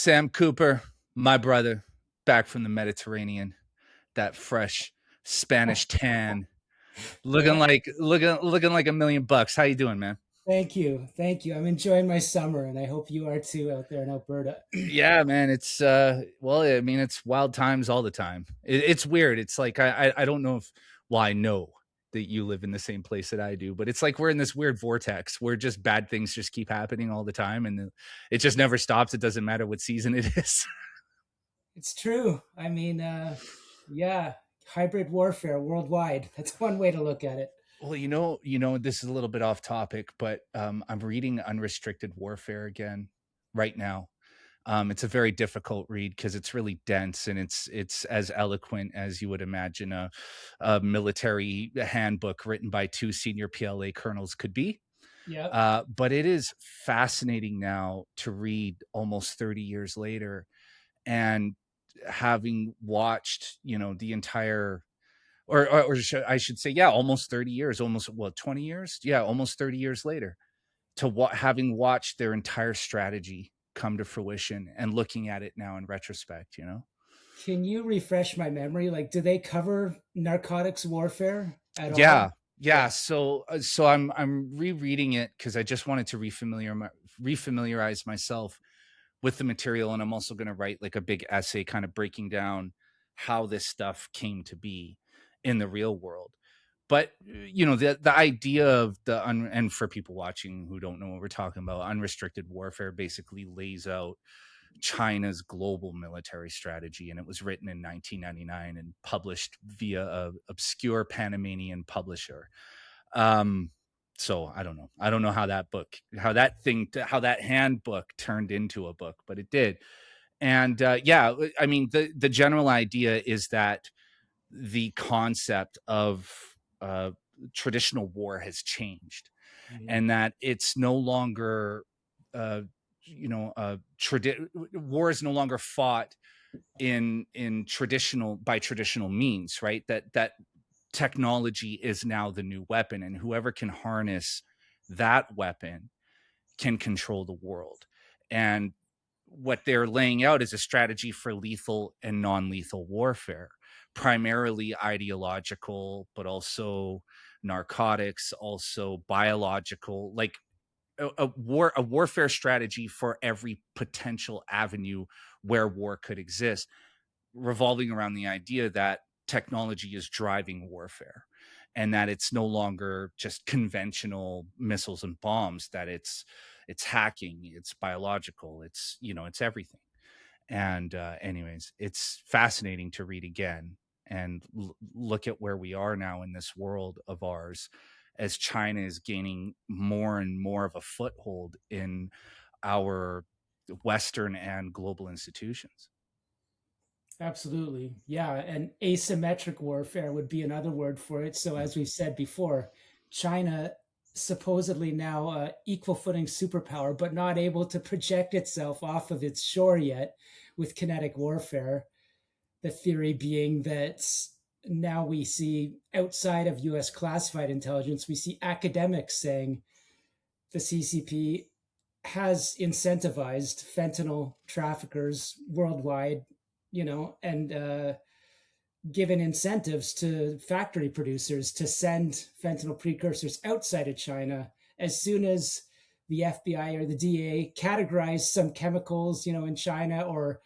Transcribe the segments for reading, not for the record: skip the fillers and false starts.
Sam Cooper, my brother, back from the Mediterranean, that fresh Spanish tan, looking Yeah, like looking like $1,000,000. How you doing, man? thank you. Thank you. I'm enjoying my summer and I hope you are too out there in Alberta. Yeah, man. It's well, I mean, it's wild times all the time. It's weird. It's like I don't know if well, I know that you live in the same place that I do, but it's like we're in this weird vortex where just bad things just keep happening all the time, and it just never stops. It doesn't matter what season it is. It's true. Yeah, hybrid warfare worldwide. That's one way to look at it. Well, this is a little bit off topic, but I'm reading Unrestricted Warfare again right now. It's a very difficult read because it's really dense and it's as eloquent as you would imagine a military handbook written by two senior PLA colonels could be. Yep. But it is fascinating now to read almost 30 years later and having watched, the entire I should say, yeah, almost 30 years, almost, well, 20 years. Yeah, almost 30 years later having watched their entire strategy come to fruition and looking at it now in retrospect. Can you refresh my memory? Like, do they cover narcotics warfare at Yeah. all? Yeah. Yeah. So I'm rereading it because I just wanted to refamiliarize myself with the material. And I'm also going to write like a big essay kind of breaking down how this stuff came to be in the real world. But the idea of and for people watching who don't know what we're talking about, unrestricted warfare basically lays out China's global military strategy, and it was written in 1999 and published via a obscure Panamanian publisher. Um, so I don't know how how that handbook turned into a book, but it did. And yeah, I mean, the general idea is that the concept of uh, traditional war has changed, Mhm. and that it's no longer, uh, war is no longer fought in traditional means, right? That technology is now the new weapon, and whoever can harness that weapon can control the world. And what they're laying out is a strategy for lethal and non-lethal warfare, primarily ideological, but also narcotics, also biological, like a warfare strategy for every potential avenue where war could exist, revolving around the idea that technology is driving warfare, and that it's no longer just conventional missiles and bombs, that it's hacking, it's biological, it's everything. And anyways, it's fascinating to read again and look at where we are now in this world of ours, as China is gaining more and more of a foothold in our Western and global institutions. Absolutely. Yeah. And asymmetric warfare would be another word for it. So, as we've said before, China supposedly now equal footing superpower, but not able to project itself off of its shore yet with kinetic warfare. The theory being that now we see outside of US classified intelligence, we see academics saying the CCP has incentivized fentanyl traffickers worldwide, and given incentives to factory producers to send fentanyl precursors outside of China as soon as the FBI or the DA categorize some chemicals, in China, or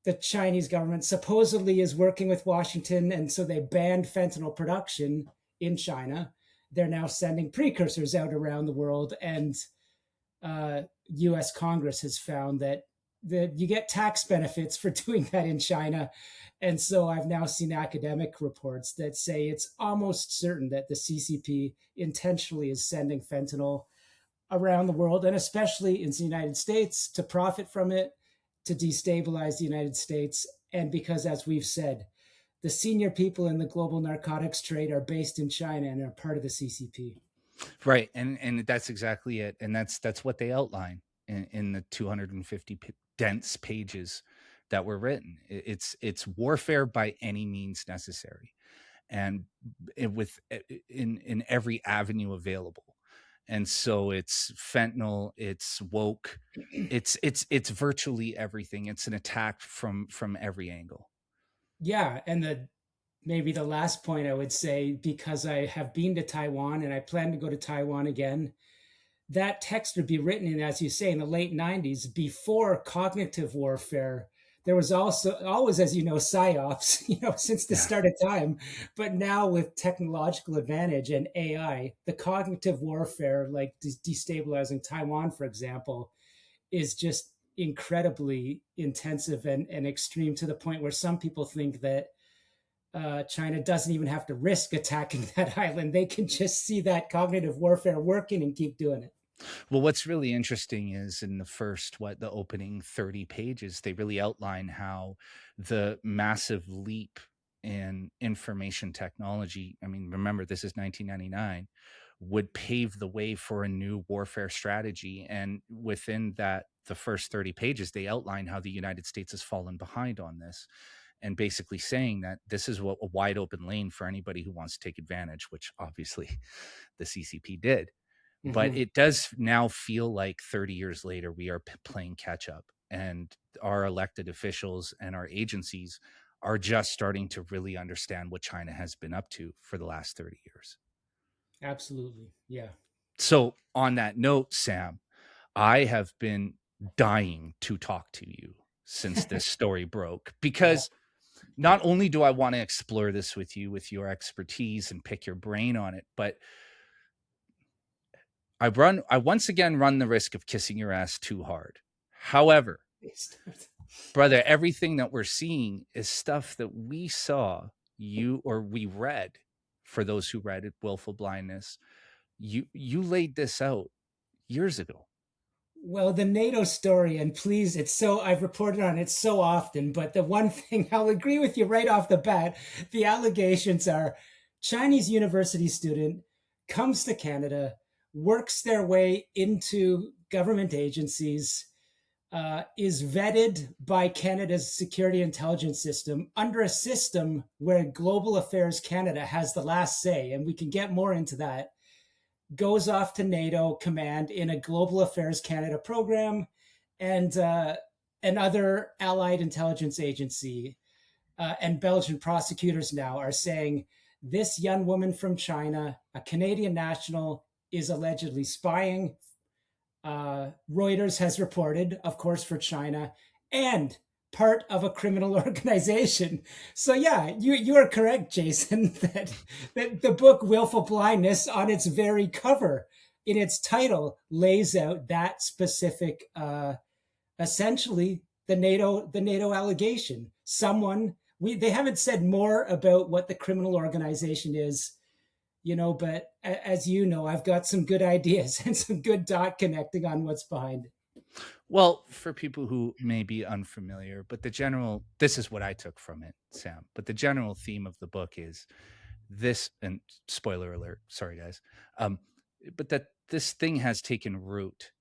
the Chinese government supposedly is working with Washington, and so they banned fentanyl production in China. They're now sending precursors out around the world, and U.S. Congress has found that you get tax benefits for doing that in China. And so I've now seen academic reports that say it's almost certain that the CCP intentionally is sending fentanyl around the world, and especially in the United States, to profit from it, to destabilize the United States. And because, as we've said, the senior people in the global narcotics trade are based in China and are part of the CCP. Right, and that's exactly it, and that's what they outline in the 250 dense pages that were written. It's warfare by any means necessary, and with in every avenue available. And so it's fentanyl, it's woke, it's virtually everything. It's an attack from every angle. Yeah, and the maybe the last point I would say, because I have been to Taiwan and I plan to go to Taiwan again, that text would be written in, as you say, in the late 90s, before cognitive warfare. There was also always, as you know, psyops, since the Yeah. start of time. But now with technological advantage and AI, the cognitive warfare, like destabilizing Taiwan, for example, is just incredibly intensive and extreme, to the point where some people think that China doesn't even have to risk attacking that island. They can just see that cognitive warfare working and keep doing it. Well, what's really interesting is in the first, the opening 30 pages, they really outline how the massive leap in information technology, I mean, remember, this is 1999, would pave the way for a new warfare strategy. And within that, the first 30 pages, they outline how the United States has fallen behind on this, and basically saying that this is what a wide open lane for anybody who wants to take advantage, which obviously the CCP did. But Mm-hmm. it does now feel like 30 years later, we are playing catch up, and our elected officials and our agencies are just starting to really understand what China has been up to for the last 30 years. Absolutely. Yeah. So, on that note, Sam, I have been dying to talk to you since this story broke, Yeah. because not only do I want to explore this with you, with your expertise, and pick your brain on it, but I once again run the risk of kissing your ass too hard. However, brother, everything that we're seeing is stuff that we saw, we read, for those who read it, Willful Blindness. You laid this out years ago. Well, the NATO story, and please, I've reported on it so often, but the one thing I'll agree with you right off the bat, the allegations are Chinese university student comes to Canada, works their way into government agencies, is vetted by Canada's security intelligence system under a system where Global Affairs Canada has the last say, and we can get more into that, goes off to NATO command in a Global Affairs Canada program, and another allied intelligence agency. And Belgian prosecutors now are saying this young woman from China, a Canadian national, is allegedly spying. Reuters has reported, of course, for China, and part of a criminal organization. So yeah, you are correct, Jason, that the book Willful Blindness, on its very cover, in its title, lays out that specific, essentially the NATO allegation. They haven't said more about what the criminal organization is, but as you know, I've got some good ideas and some good dot connecting on what's behind it. Well, for people who may be unfamiliar, but this is what I took from it, Sam. But the general theme of the book is this, and spoiler alert, sorry guys, um, but that this thing has taken root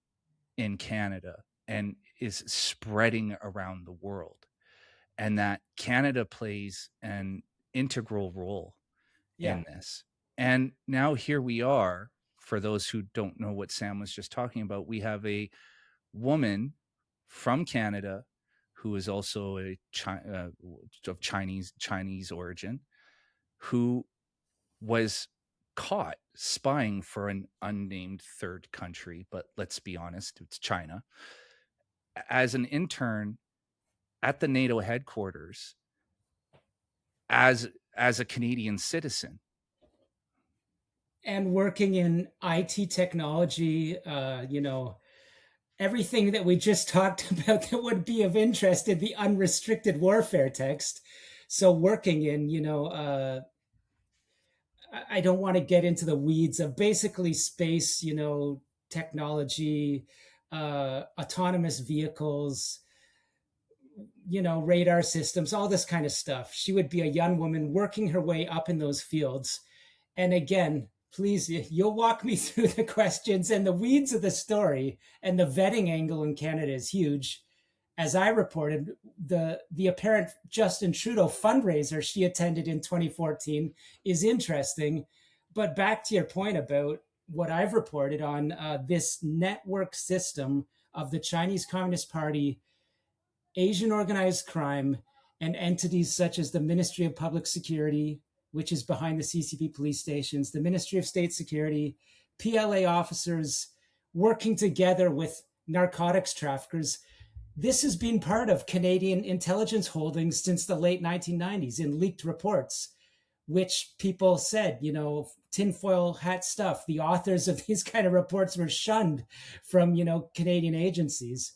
in Canada and is spreading around the world, and that Canada plays an integral role Yeah. in this. And now here we are. For those who don't know what Sam was just talking about, we have a woman from Canada who is also of Chinese origin, who was caught spying for an unnamed third country, but let's be honest, it's China, as an intern at the NATO headquarters, as a Canadian citizen. And working in IT technology, everything that we just talked about that would be of interest in the unrestricted warfare text. So working in, I don't want to get into the weeds of basically space, technology, autonomous vehicles, radar systems, all this kind of stuff. She would be a young woman working her way up in those fields. And again, please, you'll walk me through the questions and the weeds of the story. And the vetting angle in Canada is huge. As I reported, the apparent Justin Trudeau fundraiser she attended in 2014 is interesting. But back to your point about what I've reported on this network system of the Chinese Communist Party, Asian organized crime, and entities such as the Ministry of Public Security, which is behind the CCP police stations, the Ministry of State Security, PLA officers working together with narcotics traffickers. This has been part of Canadian intelligence holdings since the late 1990s in leaked reports, which people said, tinfoil hat stuff. The authors of these kind of reports were shunned from, Canadian agencies.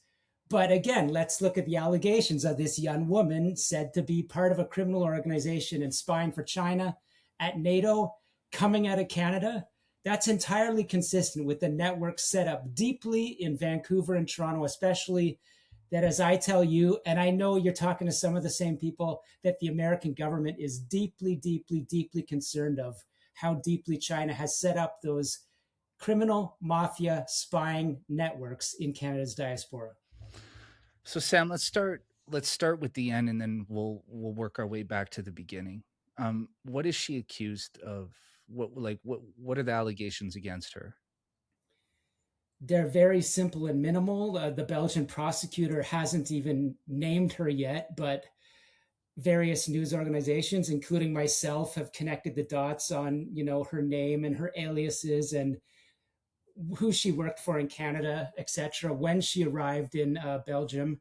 But again, let's look at the allegations of this young woman said to be part of a criminal organization and spying for China at NATO, coming out of Canada. That's entirely consistent with the network set up deeply in Vancouver and Toronto, especially, that, as I tell you, and I know you're talking to some of the same people, that the American government is deeply, deeply, deeply concerned of how deeply China has set up those criminal mafia spying networks in Canada's diaspora. So Sam, let's start with the end, and then we'll work our way back to the beginning. What is she accused of? What are the allegations against her? They're very simple and minimal. The Belgian prosecutor hasn't even named her yet, but various news organizations, including myself, have connected the dots on, her name and her aliases and who she worked for in Canada, etc., when she arrived in Belgium.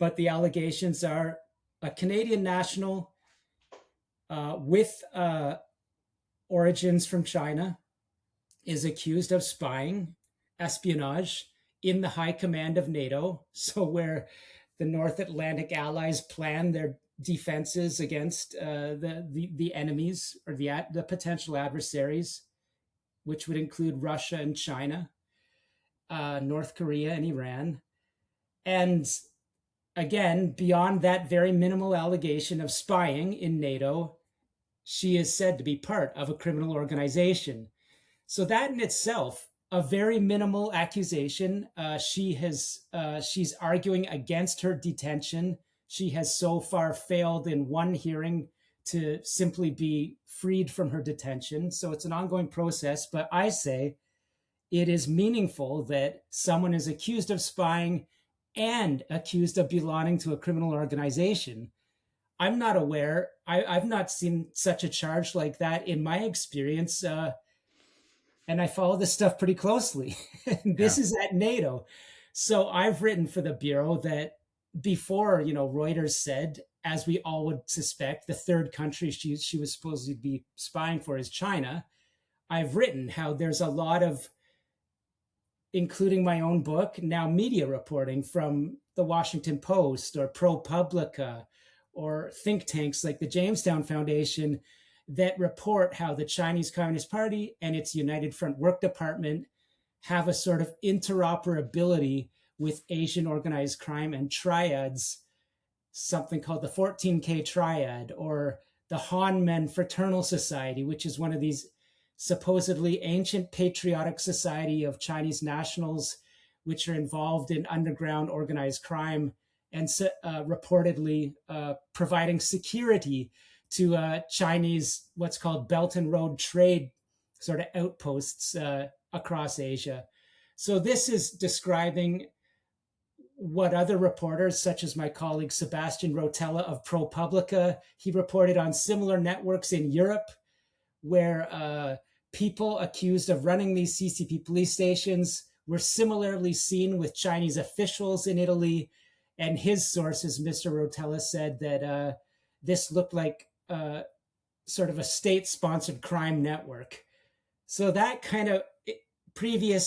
But the allegations are a Canadian national with origins from China is accused of spying, espionage in the high command of NATO. So where the North Atlantic allies plan their defenses against the enemies or the potential adversaries, which would include Russia and China, North Korea and Iran. And again, beyond that very minimal allegation of spying in NATO, she is said to be part of a criminal organization. So that in itself, a very minimal accusation. She's arguing against her detention. She has so far failed in one hearing to simply be freed from her detention. So it's an ongoing process. But I say it is meaningful that someone is accused of spying and accused of belonging to a criminal organization. I'm not aware. I've not seen such a charge like that in my experience. And I follow this stuff pretty closely. This is at NATO. So I've written for the Bureau that before, Reuters said, as we all would suspect, the third country she was supposed to be spying for is China. I've written how there's a lot of, including my own book, now media reporting from the Washington Post or ProPublica or think tanks like the Jamestown Foundation that report how the Chinese Communist Party and its United Front Work Department have a sort of interoperability with Asian organized crime and triads, something called the 14K Triad or the Han-Men Fraternal Society, which is one of these supposedly ancient patriotic society of Chinese nationals, which are involved in underground organized crime and reportedly providing security to Chinese, what's called Belt and Road trade sort of outposts across Asia. So this is describing what other reporters, such as my colleague Sebastian Rotella of ProPublica, he reported on similar networks in Europe where people accused of running these CCP police stations were similarly seen with Chinese officials in Italy. And his sources, Mr. Rotella, said that this looked like sort of a state-sponsored crime network. So that kind of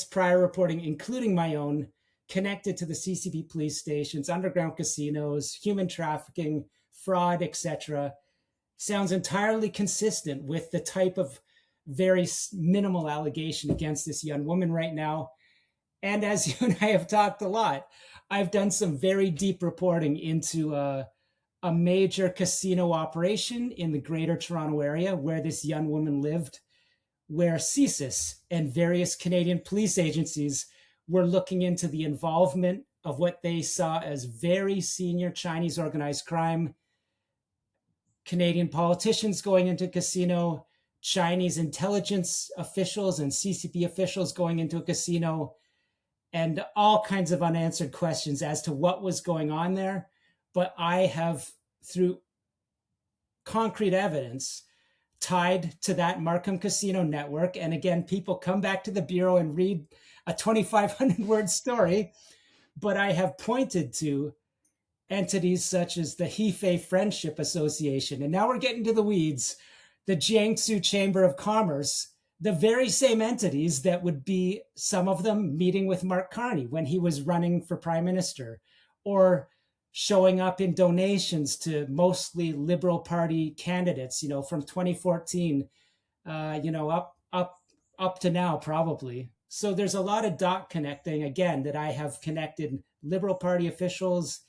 prior reporting, including my own, connected to the CCP police stations, underground casinos, human trafficking, fraud, etc., sounds entirely consistent with the type of very minimal allegation against this young woman right now. And as you and I have talked a lot, I've done some very deep reporting into a major casino operation in the Greater Toronto area where this young woman lived, where CSIS and various Canadian police agencies were looking into the involvement of what they saw as very senior Chinese organized crime, Canadian politicians going into casino, Chinese intelligence officials and CCP officials going into a casino, and all kinds of unanswered questions as to what was going on there. But I have, through concrete evidence, tied to that Markham Casino network. And again, people come back to the Bureau and read a 2,500 word story, but I have pointed to entities such as the Hefei Friendship Association. And now we're getting to the weeds, the Jiangsu Chamber of Commerce, the very same entities that would be, some of them, meeting with Mark Carney when he was running for prime minister, or showing up in donations to mostly Liberal Party candidates, from 2014, up to now, probably. So there's a lot of dot connecting, again, that I have connected Liberal Party officials,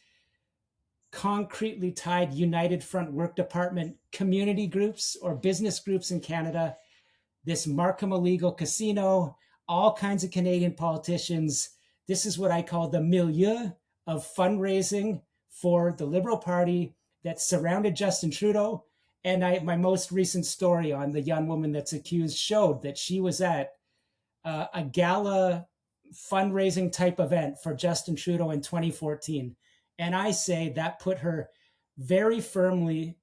concretely tied United Front Work Department community groups or business groups in Canada, this Markham illegal casino, all kinds of Canadian politicians. This is what I call the milieu of fundraising for the Liberal Party that surrounded Justin Trudeau. And my most recent story on the young woman that's accused showed that she was at a gala fundraising type event for Justin Trudeau in 2014. And I say that put her very firmly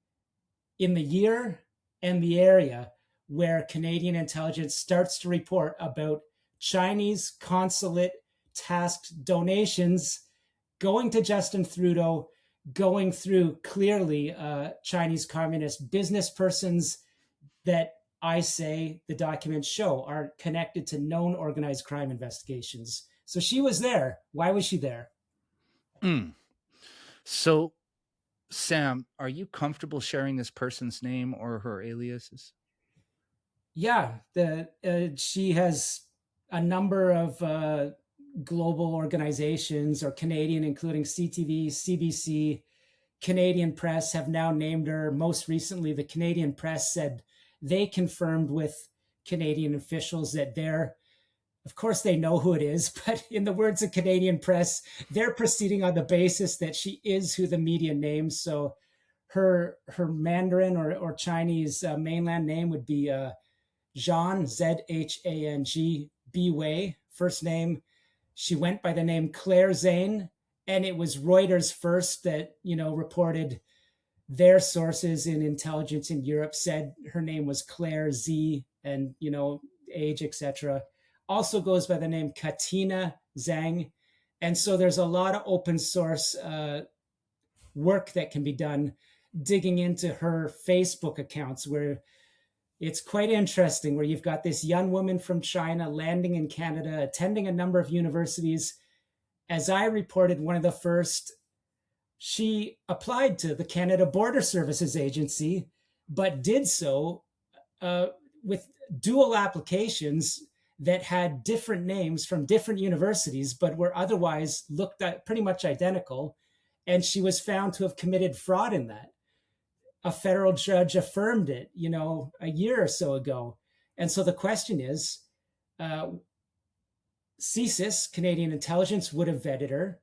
in the year and the area where Canadian intelligence starts to report about Chinese consulate tasked donations going to Justin Trudeau, going through clearly Chinese communist business persons that I say the documents show are connected to known organized crime investigations. So she was there. Why was she there? Mm. So, Sam, are you comfortable sharing this person's name or her aliases? Yeah, she has a number of global organizations, or Canadian, including CTV, CBC, Canadian Press have now named her. Most recently, the Canadian Press said they confirmed with Canadian officials that of course they know who it is, but in the words of Canadian Press, they're proceeding on the basis that she is who the media names. So her Mandarin or Chinese mainland name would be Zhang, Zhang B. Wei, first name. She went by the name Claire Zane, and it was Reuters first that, reported their sources in intelligence in Europe said her name was Claire Z, and, age, etc. Also goes by the name Katina Zhang. And so there's a lot of open source work that can be done digging into her Facebook accounts, where it's quite interesting, where you've got this young woman from China landing in Canada, attending a number of universities. As I reported, one of the first, she applied to the Canada Border Services Agency, but did so with dual applications that had different names from different universities, but were otherwise looked at pretty much identical. And she was found to have committed fraud in that. A federal judge affirmed it, a year or so ago. And so the question is, CSIS, Canadian Intelligence, would have vetted her.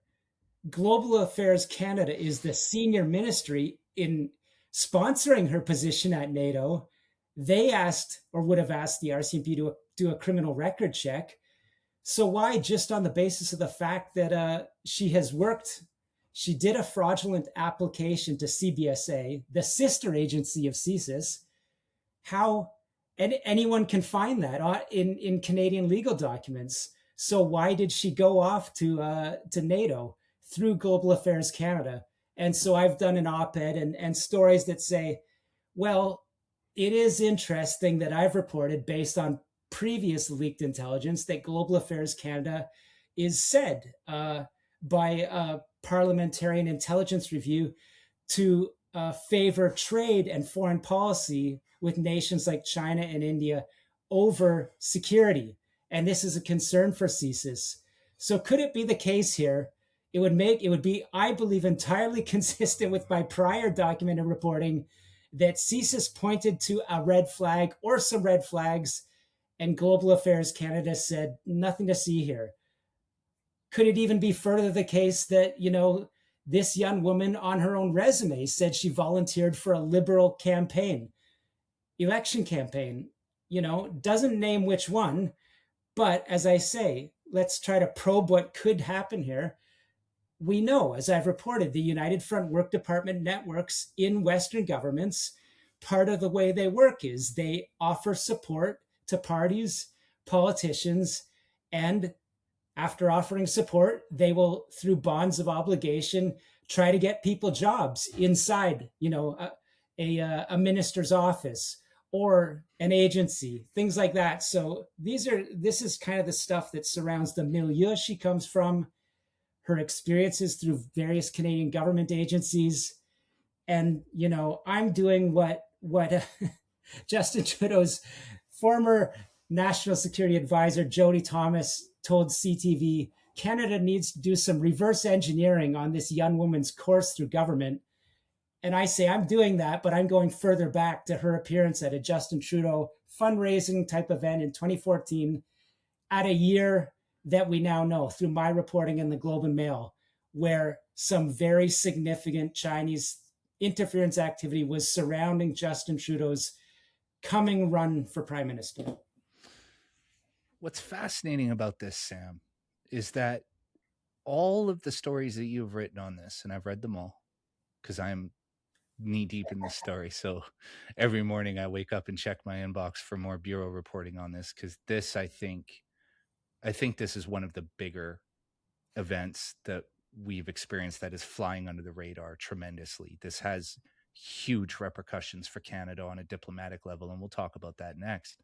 Global Affairs Canada is the senior ministry in sponsoring her position at NATO. They asked, or would have asked, the RCMP to do a criminal record check. So why, just on the basis of the fact that she did a fraudulent application to CBSA, the sister agency of CSIS, how anyone can find that in Canadian legal documents. So why did she go off to NATO through Global Affairs Canada? And so I've done an op-ed and stories that say, well, it is interesting that I've reported, based on previous leaked intelligence, that Global Affairs Canada is said by a parliamentarian intelligence review to favor trade and foreign policy with nations like China and India over security. And this is a concern for CSIS. So could it be the case here? It would be, I believe, entirely consistent with my prior documented reporting that CSIS pointed to a red flag or some red flags, and Global Affairs Canada said, nothing to see here. Could it even be further the case that, this young woman on her own resume said she volunteered for a Liberal campaign, election campaign? doesn't name which one. But as I say, let's try to probe what could happen here. We know, as I've reported, the United Front Work Department networks in Western governments, part of the way they work is they offer support to parties, politicians, and after offering support, they will, through bonds of obligation, try to get people jobs inside, a minister's office or an agency, things like that. So this is kind of the stuff that surrounds the milieu she comes from, her experiences through various Canadian government agencies. And, I'm doing what Justin Trudeau's former national security advisor, Jody Thomas, told CTV. Canada needs to do some reverse engineering on this young woman's course through government. And I say, I'm doing that, but I'm going further back to her appearance at a Justin Trudeau fundraising type event in 2014 at a year that we now know through my reporting in the Globe and Mail, where some very significant Chinese interference activity was surrounding Justin Trudeau's coming run for prime minister. What's fascinating about this, Sam, is that all of the stories that you've written on this, and I've read them all because I'm knee deep in this story. So every morning I wake up and check my inbox for more bureau reporting on this, because this, I think this is one of the bigger events that we've experienced that is flying under the radar tremendously. This has huge repercussions for Canada on a diplomatic level, and we'll talk about that next.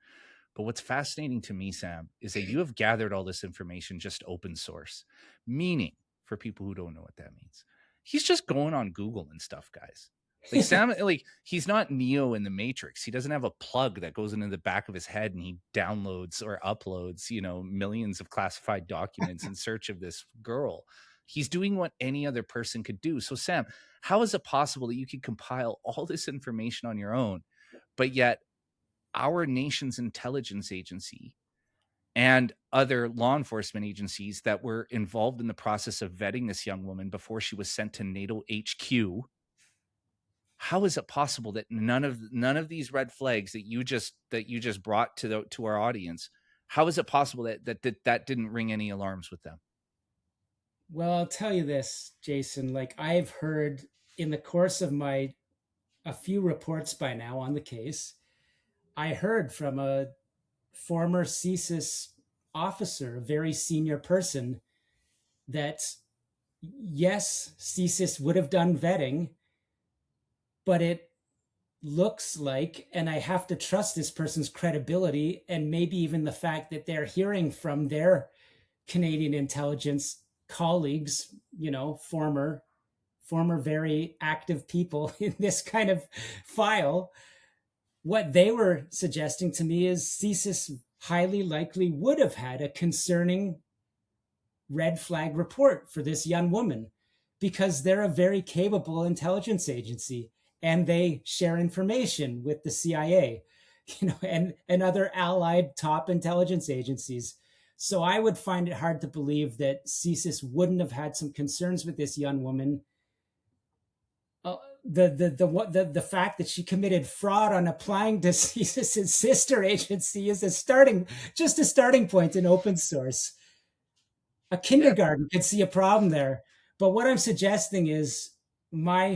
But what's fascinating to me, Sam, is that you have gathered all this information just open source, meaning, for people who don't know what that means, he's just going on Google and stuff, guys. Like Sam, like he's not Neo in the Matrix. He doesn't have a plug that goes into the back of his head and he downloads or uploads, millions of classified documents in search of this girl. He's doing what any other person could do. So Sam, how is it possible that you could compile all this information on your own, but yet our nation's intelligence agency and other law enforcement agencies that were involved in the process of vetting this young woman before she was sent to NATO HQ, how is it possible that none of these red flags that you just brought to our audience, how is it possible that didn't ring any alarms with them? Well, I'll tell you this, Jason, like I've heard in the course of a few reports by now on the case, I heard from a former CSIS officer, a very senior person, that yes, CSIS would have done vetting, but it looks like, and I have to trust this person's credibility and maybe even the fact that they're hearing from their Canadian intelligence colleagues, former very active people in this kind of file. What they were suggesting to me is CSIS highly likely would have had a concerning red flag report for this young woman because they're a very capable intelligence agency and they share information with the CIA, and other allied top intelligence agencies. So I would find it hard to believe that CSIS wouldn't have had some concerns with this young woman. The fact that she committed fraud on applying to CSIS's sister agency is a starting point in open source. A kindergarten could see a problem there. But what I'm suggesting is my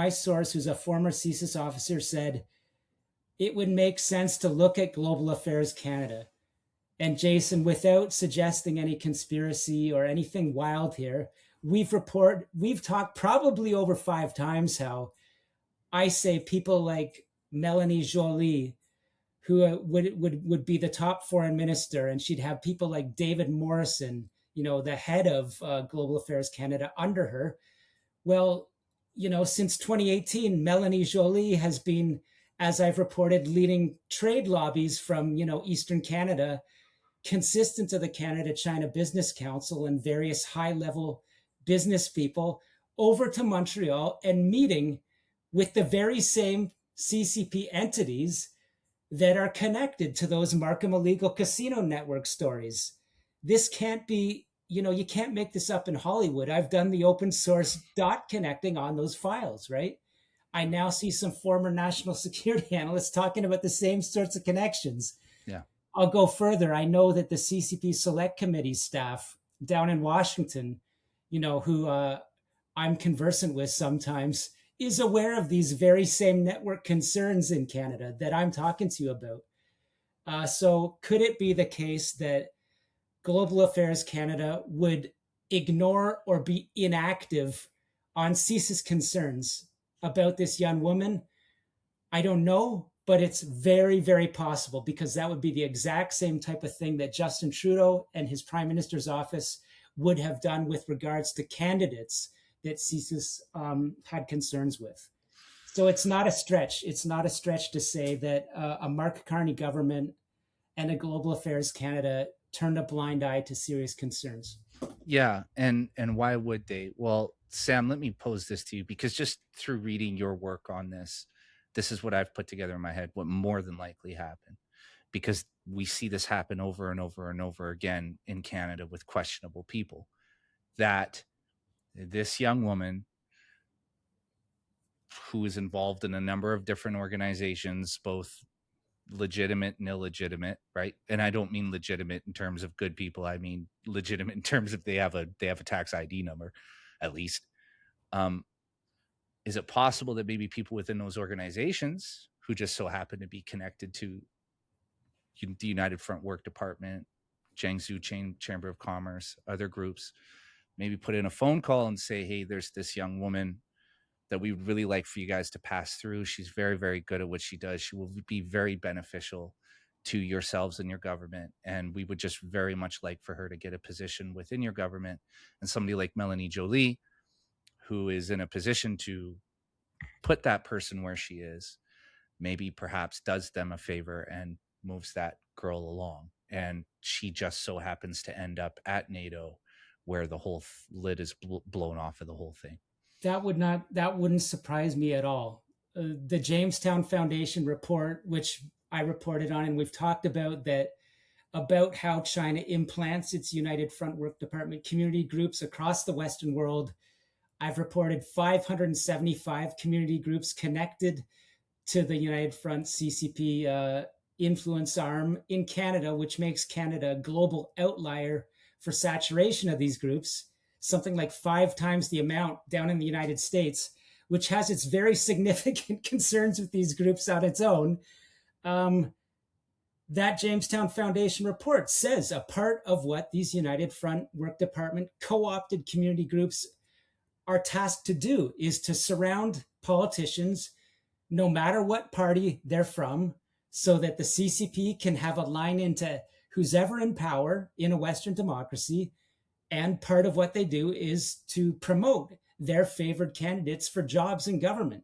source, who's a former CSIS officer, said it would make sense to look at Global Affairs Canada. And Jason, without suggesting any conspiracy or anything wild here, we've talked probably over 5 times how I say people like Melanie Joly, who would be the top foreign minister, and she'd have people like David Morrison, the head of Global Affairs Canada under her. Well, since 2018, Melanie Joly has been, as I've reported, leading trade lobbies from, Eastern Canada, consistent to the Canada-China Business Council and various high-level business people over to Montreal and meeting with the very same CCP entities that are connected to those Markham illegal casino network stories. This can't be, you can't make this up in Hollywood. I've done the open source dot connecting on those files, right? I now see some former national security analysts talking about the same sorts of connections. Yeah. I'll go further. I know that the CCP Select Committee staff down in Washington, who I'm conversant with sometimes, is aware of these very same network concerns in Canada that I'm talking to you about. So, could it be the case that Global Affairs Canada would ignore or be inactive on CSIS concerns about this young woman? I don't know, but it's very, very possible, because that would be the exact same type of thing that Justin Trudeau and his prime minister's office would have done with regards to candidates that CSIS had concerns with. So it's not a stretch. It's not a stretch to say that a Mark Carney government and a Global Affairs Canada turned a blind eye to serious concerns. Yeah, and why would they? Well, Sam, let me pose this to you, because just through reading your work on this is what I've put together in my head, what more than likely happened, because we see this happen over and over and over again in Canada with questionable people, that this young woman who is involved in a number of different organizations, both legitimate and illegitimate, right? And I don't mean legitimate in terms of good people. I mean legitimate in terms of they have a tax ID number, at least. Um, is it possible that maybe people within those organizations who just so happen to be connected to the United Front Work Department, Jiangsu Chamber of Commerce, other groups, maybe put in a phone call and say, hey, there's this young woman that we would really like for you guys to pass through. She's very, very good at what she does. She will be very beneficial to yourselves and your government. And we would just very much like for her to get a position within your government. And somebody like Melanie Jolie, who is in a position to put that person where she is, maybe perhaps does them a favor and moves that girl along. And she just so happens to end up at NATO, where the whole lid is blown off of the whole thing. That wouldn't surprise me at all. The Jamestown Foundation report, which I reported on, and we've talked about that, about how China implants its United Front Work Department community groups across the Western world. I've reported 575 community groups connected to the United Front CCP influence arm in Canada, which makes Canada a global outlier for saturation of these groups, something like 5 times the amount down in the United States, which has its very significant concerns with these groups on its own. That Jamestown Foundation report says a part of what these United Front Work Department co-opted community groups are tasked to do is to surround politicians, no matter what party they're from, so that the CCP can have a line into who's ever in power in a Western democracy. And part of what they do is to promote their favored candidates for jobs in government.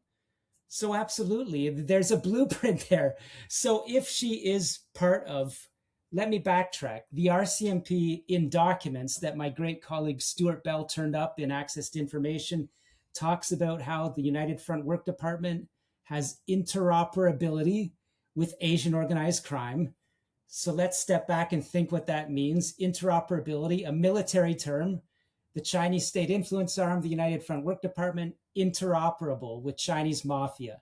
So absolutely, there's a blueprint there. So if she is part of, let me backtrack, the RCMP in documents that my great colleague Stuart Bell turned up in Access to Information talks about how the United Front Work Department has interoperability with Asian organized crime. So let's step back and think what that means. Interoperability, a military term. The Chinese state influence arm, the United Front Work Department, interoperable with Chinese mafia,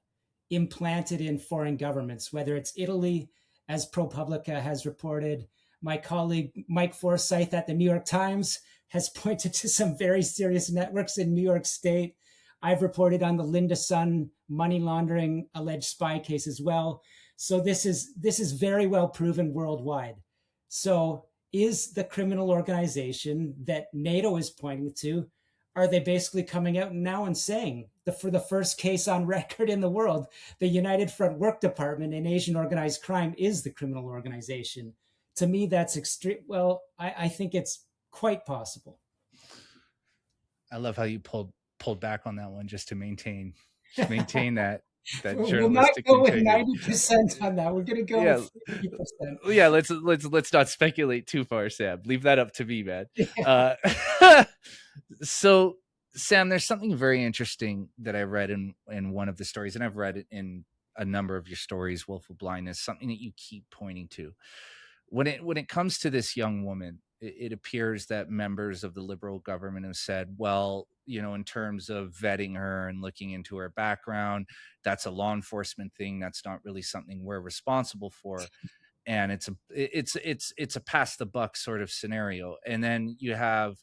implanted in foreign governments, whether it's Italy, as ProPublica has reported. My colleague Mike Forsyth at the New York Times has pointed to some very serious networks in New York State. I've reported on the Linda Sun money laundering alleged spy case as well. So this is very well proven worldwide. So is the criminal organization that NATO is pointing to, are they basically coming out now and saying that for the first case on record in the world, the United Front Work Department in Asian organized crime is the criminal organization? To me, that's extreme. Well, I think it's quite possible. I love how you pulled back on that one just to maintain that We'll not journalistic go with integrity. 90% on that. We're going to go Yeah, with 50%. yeah. Let's not speculate too far, Sam. Leave that up to me, man. Yeah. So, Sam, there's something very interesting that I read in one of the stories, and I've read it in a number of your stories, Willful Blindness. Something that you keep pointing to when it comes to this young woman it appears that members of the Liberal government have said, well, in terms of vetting her and looking into her background, that's a law enforcement thing. That's not really something we're responsible for. And it's a pass the buck sort of scenario. And then you have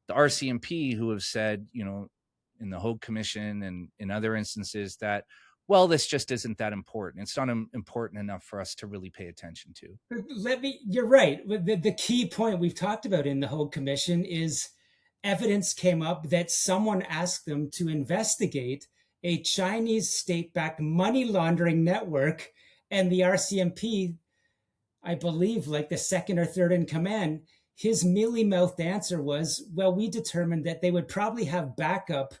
the RCMP who have said, in the Hogue Commission and in other instances that, well, this just isn't that important. It's not important enough for us to really pay attention to. You're right. The key point we've talked about in the Hogue Commission is evidence came up that someone asked them to investigate a Chinese state-backed money laundering network, and the RCMP, I believe, like the second or third in command, his mealy-mouthed answer was, well, we determined that they would probably have backup.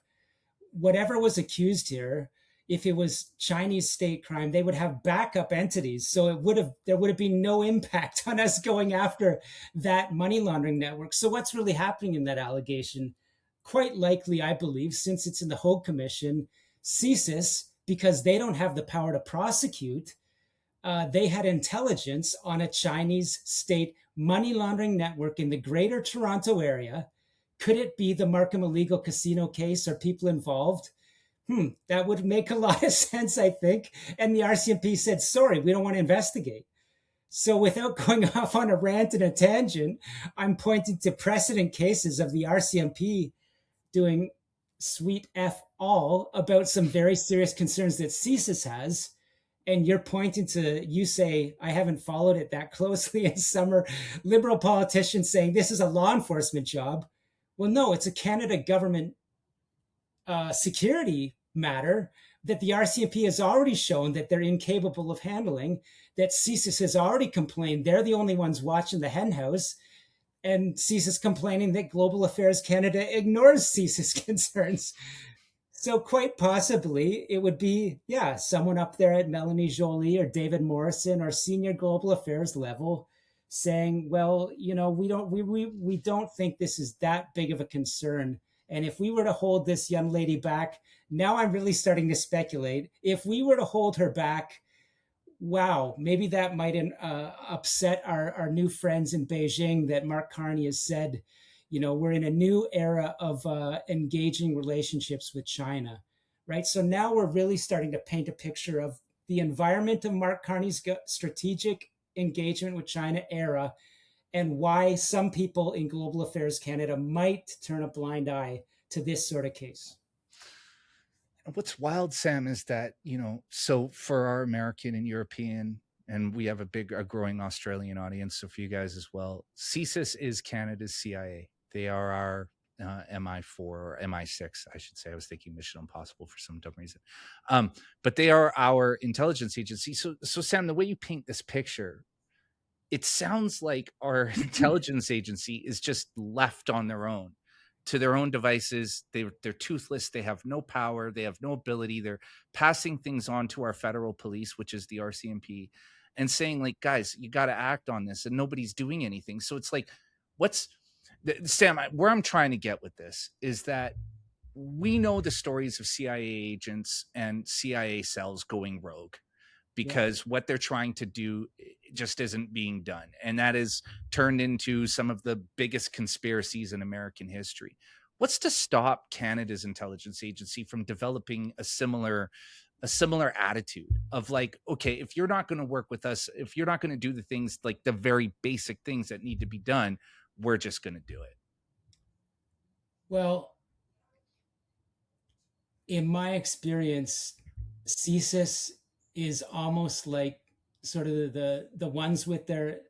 Whatever was accused here, if it was Chinese state crime, they would have backup entities. So there would have been no impact on us going after that money laundering network. So what's really happening in that allegation? Quite likely, I believe, since it's in the Hogue Commission, CSIS, because they don't have the power to prosecute, they had intelligence on a Chinese state money laundering network in the greater Toronto area. Could it be the Markham illegal casino case? Are people involved? That would make a lot of sense, I think. And the RCMP said, sorry, we don't want to investigate. So without going off on a rant and a tangent, I'm pointing to precedent cases of the RCMP doing sweet F all about some very serious concerns that CSIS has. And you're pointing to, you say, I haven't followed it that closely, and some are Liberal politicians saying this is a law enforcement job. Well, no, it's a Canada government security matter that the RCMP has already shown that they're incapable of handling, that CSIS has already complained they're the only ones watching the henhouse, and CSIS complaining that Global Affairs Canada ignores CSIS concerns. So quite possibly it would be, someone up there at Melanie Joly or David Morrison or senior global affairs level saying, well, we don't think this is that big of a concern. And if we were to hold this young lady back, now I'm really starting to speculate. If we were to hold her back, wow, maybe that might upset our new friends in Beijing that Mark Carney has said, we're in a new era of engaging relationships with China, right? So now we're really starting to paint a picture of the environment of Mark Carney's strategic engagement with China era, and why some people in Global Affairs Canada might turn a blind eye to this sort of case. What's wild, Sam, is that, so for our American and European, and we have a growing Australian audience, so for you guys as well, CSIS is Canada's CIA. They are our MI4 or MI6, I should say. I was thinking Mission Impossible for some dumb reason. But they are our intelligence agency. So Sam, the way you paint this picture, it sounds like our intelligence agency is just left on their own, to their own devices. They're toothless. They have no power. They have no ability. They're passing things on to our federal police, which is the RCMP, and saying, like, guys, you got to act on this, and nobody's doing anything. So it's like, Sam, where I'm trying to get with this is that we know the stories of CIA agents and CIA cells going rogue, because what they're trying to do just isn't being done. And that is turned into some of the biggest conspiracies in American history. What's to stop Canada's intelligence agency from developing a similar attitude of, like, okay, if you're not going to work with us, if you're not going to do the things, like the very basic things that need to be done, we're just going to do it? Well, in my experience, CSIS is almost like sort of the ones with their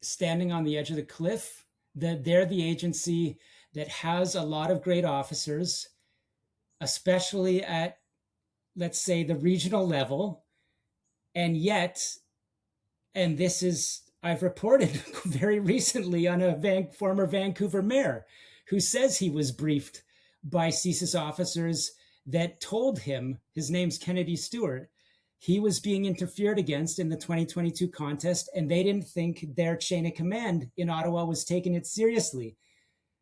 standing on the edge of the cliff. That they're the agency that has a lot of great officers, especially at, let's say, the regional level. And yet, and this is, I've reported very recently on a former Vancouver mayor who says he was briefed by CSIS officers that told him, his name's Kennedy Stewart, he was being interfered against in the 2022 contest, and they didn't think their chain of command in Ottawa was taking it seriously.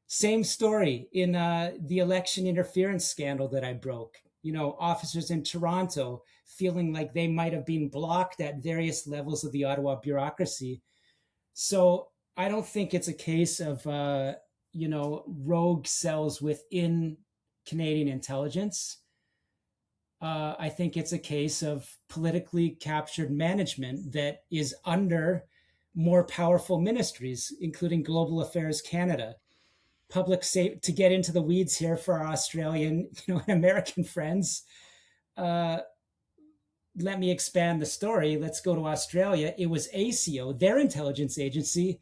Same story in the election interference scandal that I broke. Officers in Toronto feeling like they might have been blocked at various levels of the Ottawa bureaucracy. So I don't think it's a case of rogue cells within Canadian intelligence. I think it's a case of politically captured management that is under more powerful ministries, including Global Affairs Canada. Public safety, to get into the weeds here for our Australian, and American friends. Uh, Let me expand the story. Let's go to Australia. It was ACO, their intelligence agency,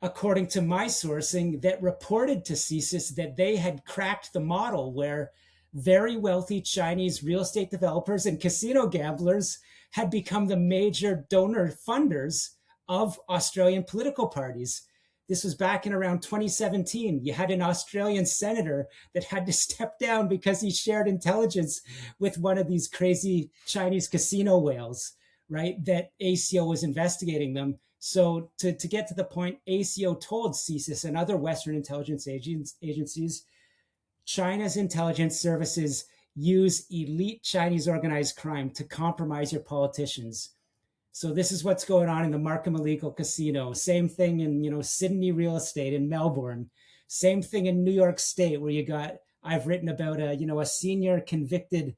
according to my sourcing, that reported to CSIS that they had cracked the model where very wealthy Chinese real estate developers and casino gamblers had become the major donor funders of Australian political parties. This was back in around 2017. You had an Australian senator that had to step down because he shared intelligence with one of these crazy Chinese casino whales, right? That ACO was investigating them. So to get to the point, ACO told CSIS and other Western intelligence agencies, China's intelligence services use elite Chinese organized crime to compromise your politicians. So this is what's going on in the Markham Illegal Casino. Same thing in, Sydney real estate in Melbourne. Same thing in New York State, where I've written about a senior convicted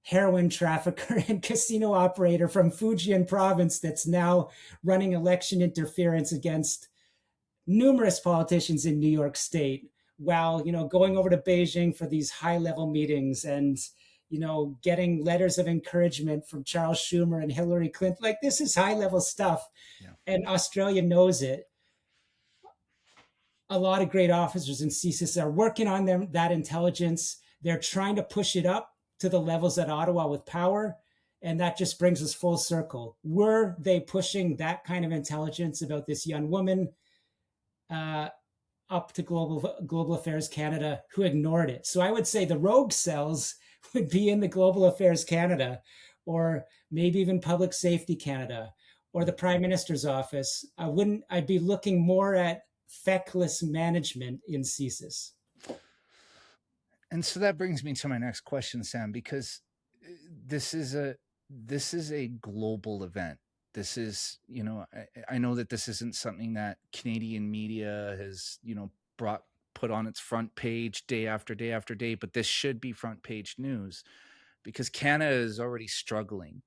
heroin trafficker and casino operator from Fujian province that's now running election interference against numerous politicians in New York State, while going over to Beijing for these high level meetings and getting letters of encouragement from Charles Schumer and Hillary Clinton. Like, this is high level stuff. Yeah. And Australia knows it. A lot of great officers in CSIS are working on that intelligence. They're trying to push it up to the levels at Ottawa with power. And that just brings us full circle. Were they pushing that kind of intelligence about this young woman up to Global Affairs Canada, who ignored it? So I would say the rogue cells would be in the Global Affairs Canada, or maybe even Public Safety Canada, or the Prime Minister's office. I'd be looking more at feckless management in CSIS. And so that brings me to my next question, Sam, because this is a global event. This is, I know that this isn't something that Canadian media has, put on its front page day after day after day, but this should be front page news because Canada is already struggling.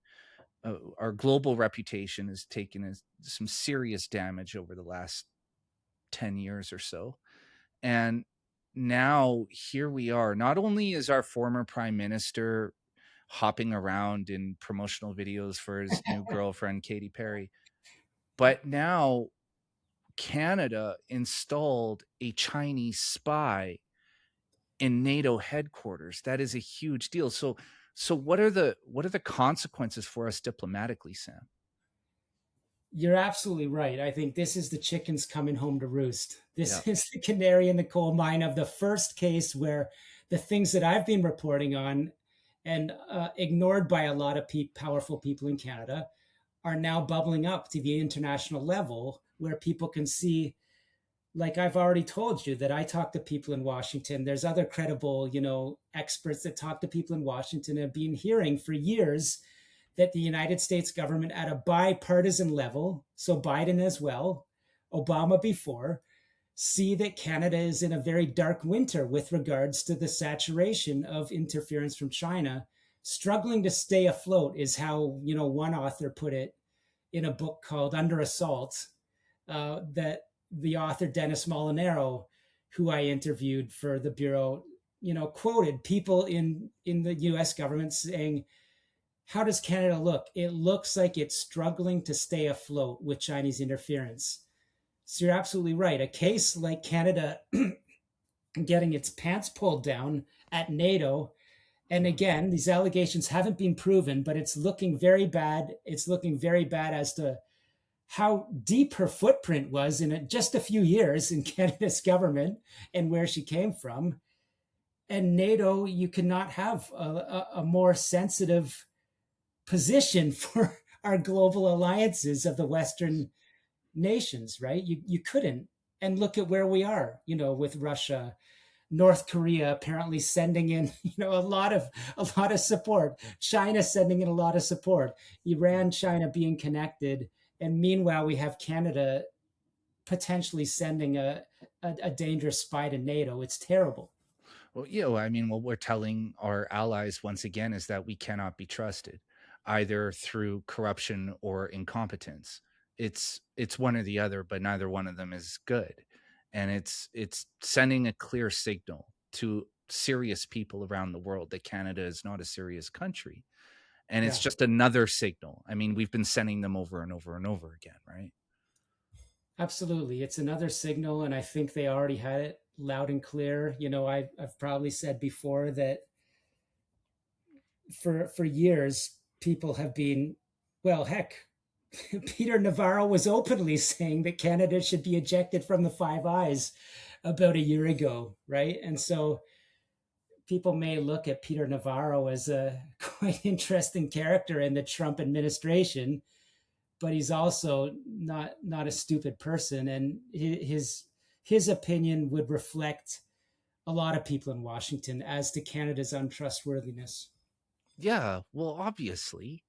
Our global reputation has taken some serious damage over the last 10 years or so. And now here we are. Not only is our former prime minister hopping around in promotional videos for his new girlfriend, Katy Perry, but now Canada installed a Chinese spy in NATO headquarters. That is a huge deal. So what are the consequences for us diplomatically, Sam? You're absolutely right. I think this is the chickens coming home to roost. This Yeah. is the canary in the coal mine of the first case where the things that I've been reporting on and ignored by a lot of powerful people in Canada are now bubbling up to the international level where people can see, like I've already told you, that I talk to people in Washington. There's other credible, experts that talk to people in Washington and have been hearing for years that the United States government at a bipartisan level, so Biden as well, Obama before, see that Canada is in a very dark winter with regards to the saturation of interference from China. Struggling to stay afloat is how, one author put it in a book called Under Assault, that the author Dennis Molinaro, who I interviewed for the Bureau, quoted people in the US government saying, how does Canada look? It looks like it's struggling to stay afloat with Chinese interference. So you're absolutely right. A case like Canada getting its pants pulled down at NATO, and again, these allegations haven't been proven, but it's looking very bad. It's looking very bad as to how deep her footprint was in just a few years in Canada's government and where she came from. And NATO, you cannot have a more sensitive position for our global alliances of the Western nations, right? You couldn't. And look at where we are, with Russia, North Korea apparently sending in, a lot of support, China sending in a lot of support, Iran, China being connected. And meanwhile, we have Canada potentially sending a dangerous spy to NATO. It's terrible. Well, I mean, what we're telling our allies once again is that we cannot be trusted, either through corruption or incompetence. It's one or the other, but neither one of them is good. And it's sending a clear signal to serious people around the world that Canada is not a serious country. And it's Yeah. just another signal. I mean, we've been sending them over and over and over again, right? Absolutely. It's another signal, and I think they already had it loud and clear. I've probably said before that for years, people have been, well, heck, Peter Navarro was openly saying that Canada should be ejected from the Five Eyes about a year ago, right? And so people may look at Peter Navarro as a quite interesting character in the Trump administration, but he's also not a stupid person, and his opinion would reflect a lot of people in Washington as to Canada's untrustworthiness. Yeah, well, obviously,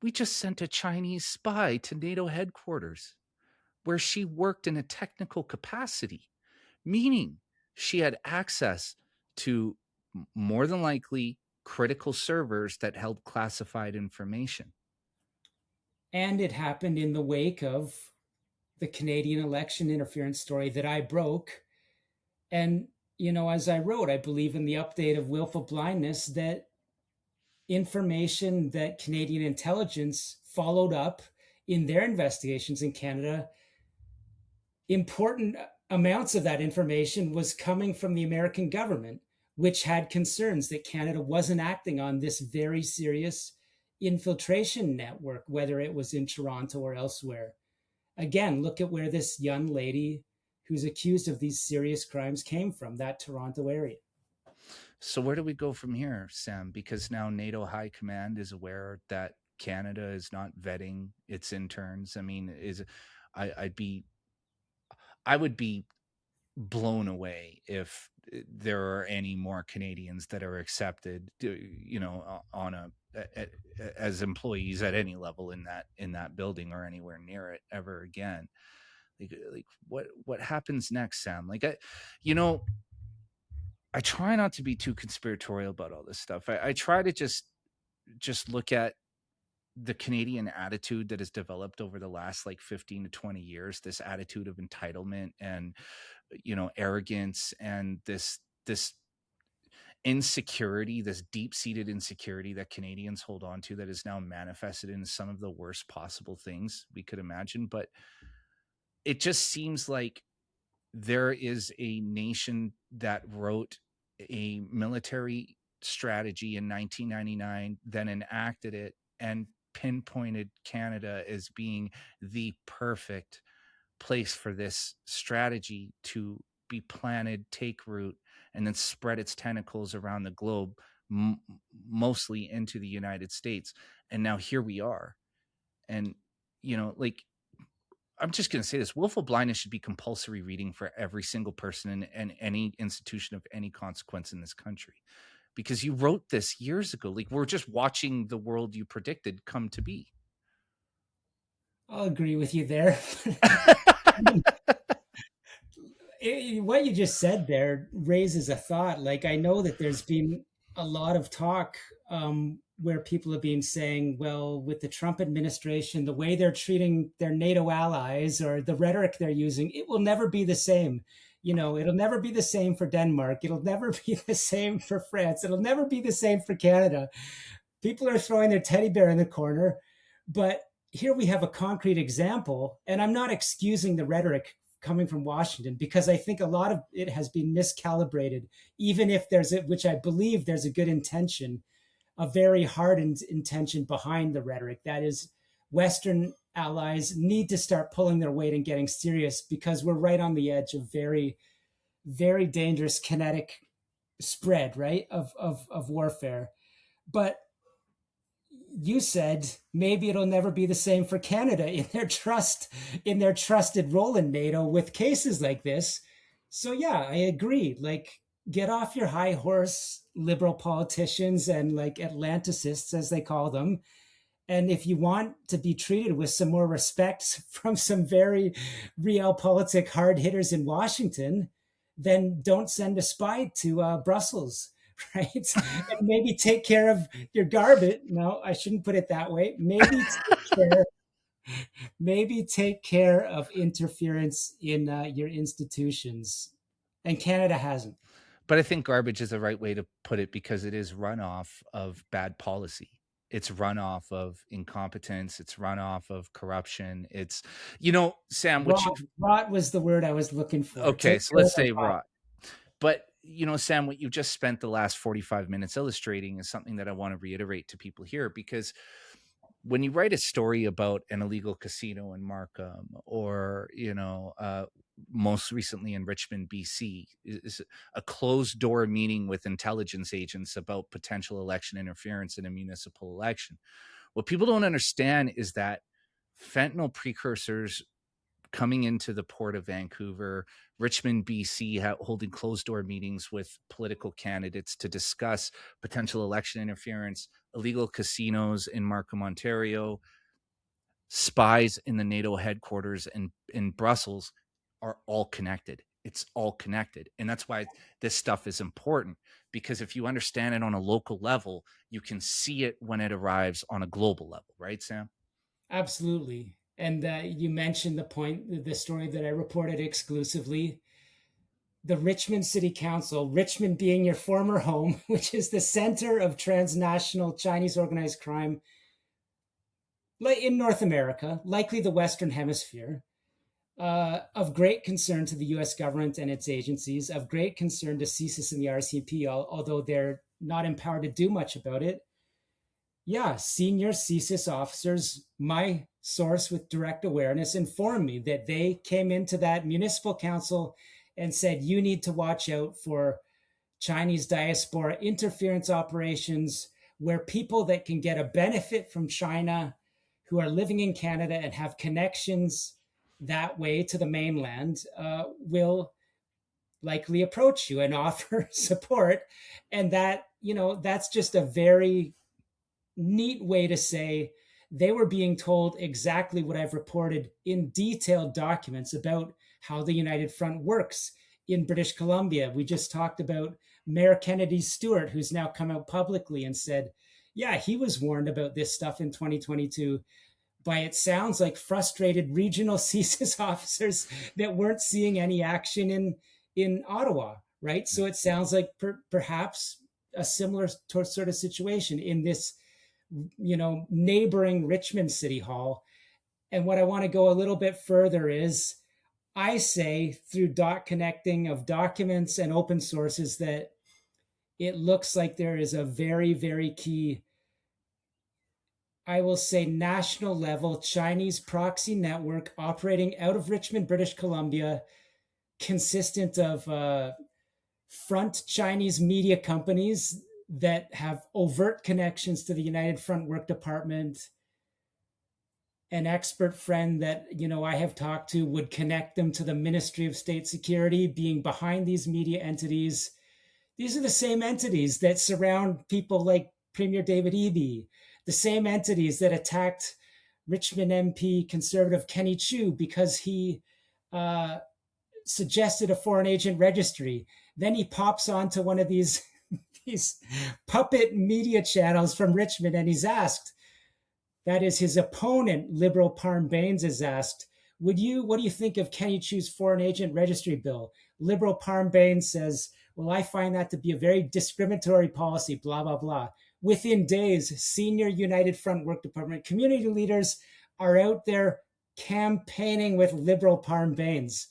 we just sent a Chinese spy to NATO headquarters where she worked in a technical capacity, meaning she had access to more than likely critical servers that held classified information. And it happened in the wake of the Canadian election interference story that I broke. And, as I wrote, I believe in the update of willful blindness that information that Canadian intelligence followed up in their investigations in Canada, important amounts of that information was coming from the American government, which had concerns that Canada wasn't acting on this very serious infiltration network, whether it was in Toronto or elsewhere. Again, look at where this young lady who's accused of these serious crimes came from, that Toronto area. So where do we go from here, Sam? Because now NATO High Command is aware that Canada is not vetting its interns. I mean, I'd be I would be blown away if there are any more Canadians that are accepted, on as employees at any level in that building or anywhere near it ever again. Like what happens next, Sam? You know, I try not to be too conspiratorial about all this stuff. I try to just look at the Canadian attitude that has developed over the last like 15 to 20 years, this attitude of entitlement and arrogance, and this insecurity, this deep-seated insecurity that Canadians hold on to, that is now manifested in some of the worst possible things we could imagine. But it just seems like there is a nation that wrote a military strategy in 1999, then enacted it and pinpointed Canada as being the perfect place for this strategy to be planted, take root, and then spread its tentacles around the globe, m- mostly into the United States. And now here we are. And, like, I'm just going to say this: willful blindness should be compulsory reading for every single person in any institution of any consequence in this country. Because you wrote this years ago. Like, we're just watching the world you predicted come to be. I'll agree with you there. What you just said there raises a thought. Like, I know that there's been a lot of talk where people have been saying, well, with the Trump administration, the way they're treating their NATO allies or the rhetoric they're using, it will never be the same. It'll never be the same for Denmark. It'll never be the same for France. It'll never be the same for Canada. People are throwing their teddy bear in the corner. But here we have a concrete example, and I'm not excusing the rhetoric coming from Washington, because I think a lot of it has been miscalibrated, even if which I believe there's a good intention, a very hardened intention behind the rhetoric. That is, Western allies need to start pulling their weight and getting serious, because we're right on the edge of very, very dangerous kinetic spread, right, of warfare. But you said maybe it'll never be the same for Canada in their trusted role in NATO with cases like this. So yeah, I agree. Like, get off your high horse, liberal politicians and like Atlanticists, as they call them, And if you want to be treated with some more respect from some very realpolitik hard hitters in Washington, then don't send a spy to Brussels, right? And maybe take care of your garbage. No, I shouldn't put it that way. Maybe take care of interference in your institutions. And Canada hasn't. But I think garbage is the right way to put it because it is runoff of bad policy. It's runoff of incompetence. It's runoff of corruption. It's, Sam, what you Rot was the word I was looking for. okay, Take so care let's of the say rot. rot. But, Sam, what you just spent the last 45 minutes illustrating is something that I want to reiterate to people here because when you write a story about an illegal casino in Markham or, most recently in Richmond, BC, is a closed door meeting with intelligence agents about potential election interference in a municipal election. What people don't understand is that fentanyl precursors coming into the port of Vancouver, Richmond, BC, holding closed door meetings with political candidates to discuss potential election interference, illegal casinos in Markham, Ontario, spies in the NATO headquarters in Brussels are all connected. It's all connected. And that's why this stuff is important, because if you understand it on a local level, you can see it when it arrives on a global level, right, Sam? Absolutely. And you mentioned the story that I reported exclusively. The Richmond City Council, Richmond being your former home, which is the center of transnational Chinese organized crime in North America, likely the Western Hemisphere, of great concern to the US government and its agencies, of great concern to CSIS and the RCMP, although they're not empowered to do much about it. Yeah, senior CSIS officers, my source with direct awareness, informed me that they came into that municipal council and said, you need to watch out for Chinese diaspora interference operations where people that can get a benefit from China who are living in Canada and have connections that way to the mainland will likely approach you and offer support. And that's just a very neat way to say they were being told exactly what I've reported in detailed documents about how the United Front works in British Columbia. We just talked about Mayor Kennedy Stewart, who's now come out publicly and said, yeah, he was warned about this stuff in 2022 by, it sounds like, frustrated regional CSIS officers that weren't seeing any action in Ottawa, right? So it sounds like perhaps a similar sort of situation in this neighboring Richmond City Hall. And what I want to go a little bit further is I say through connecting of documents and open sources that it looks like there is a very, very key, I will say, national level Chinese proxy network operating out of Richmond, British Columbia, consistent of front Chinese media companies that have overt connections to the United Front Work Department. An expert friend that I have talked to would connect them to the Ministry of State Security being behind these media entities. These are the same entities that surround people like Premier David Eby, the same entities that attacked Richmond MP Conservative Kenny Chu because he suggested a foreign agent registry. Then he pops onto one of these puppet media channels from Richmond and he's asked, that is his opponent, Liberal Parm Baines, is asked, what do you think of Kenny Chu's foreign agent registry bill? Liberal Parm Baines says, well, I find that to be a very discriminatory policy, blah, blah, blah. Within days, senior United Front Work Department community leaders are out there campaigning with Liberal Parm Baines.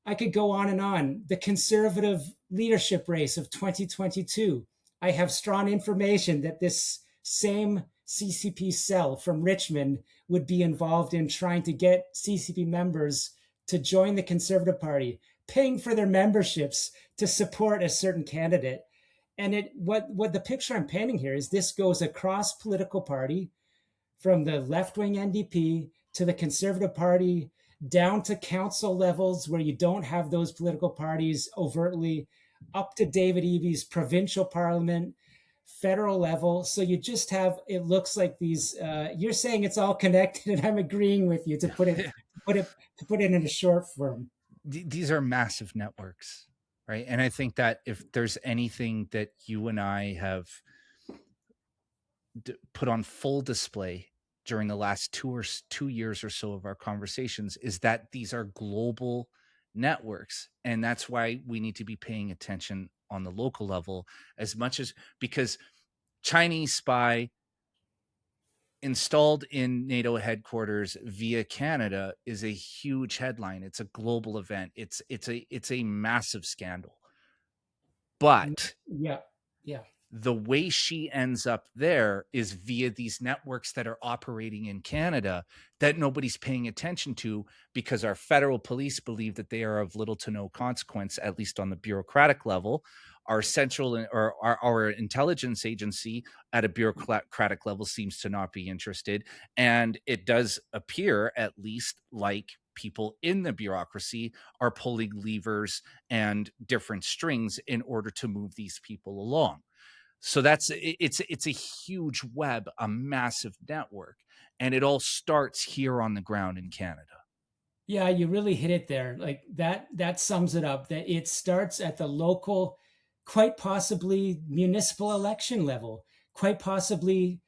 I could go on and on. The Conservative leadership race of 2022. I have strong information that this same CCP cell from Richmond would be involved in trying to get CCP members to join the Conservative Party, paying for their memberships to support a certain candidate. And what the picture I'm painting here is this goes across political party, from the left-wing NDP to the Conservative Party, down to council levels where you don't have those political parties overtly, up to David Eby's provincial parliament, federal level. So you just have, it looks like these, you're saying it's all connected, and I'm agreeing with you, to put it in a short form. These are massive networks, right? And I think that if there's anything that you and I have put on full display during the last 2 years or so of our conversations, is that these are global networks, and that's why we need to be paying attention on the local level as much as, because Chinese spy installed in NATO headquarters via Canada is a huge headline. It's a global event. It's a massive scandal. But Yeah. Yeah. the way she ends up there is via these networks that are operating in Canada that nobody's paying attention to, because our federal police believe that they are of little to no consequence, at least on the bureaucratic level. Our central or our intelligence agency at a bureaucratic level seems to not be interested. And it does appear, at least, like people in the bureaucracy are pulling levers and different strings in order to move these people along. So it's a huge web, a massive network, and it all starts here on the ground in Canada. Yeah, you really hit it there. Like that sums it up, that it starts at the local, quite possibly municipal election level, quite possibly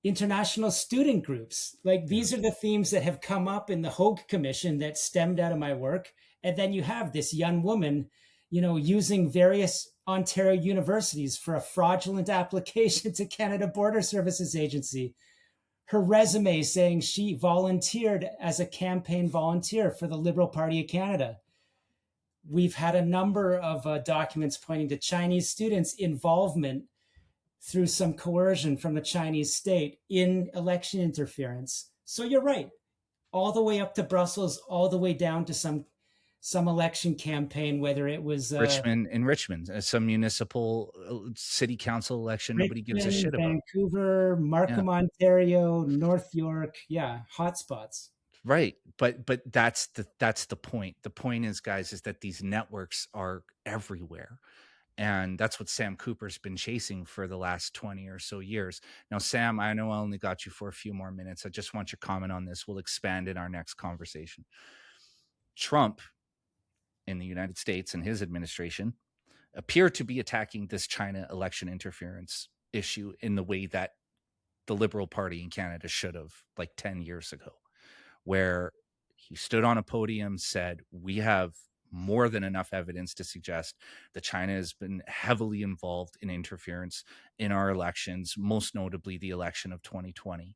international student groups. Like Yeah. these are the themes that have come up in the Hogue Commission that stemmed out of my work. And then you have this young woman, using various Ontario universities for a fraudulent application to Canada Border Services Agency. Her resume saying she volunteered as a campaign volunteer for the Liberal Party of Canada. We've had a number of documents pointing to Chinese students' involvement through some coercion from the Chinese state in election interference. So you're right, all the way up to Brussels, all the way down to some election campaign, whether it was Richmond, some municipal city council election nobody gives a Richmond, shit about. Vancouver, Yeah. Markham, Ontario, North York. Yeah, hotspots. Right. But that's the point. The point is, guys, is that these networks are everywhere. And that's what Sam Cooper's been chasing for the last 20 or so years. Now, Sam, I know I only got you for a few more minutes. I just want your comment on this. We'll expand in our next conversation. Trump in the United States and his administration appear to be attacking this China election interference issue in the way that the Liberal Party in Canada should have, like 10 years ago, where he stood on a podium, said, we have more than enough evidence to suggest that China has been heavily involved in interference in our elections, most notably the election of 2020.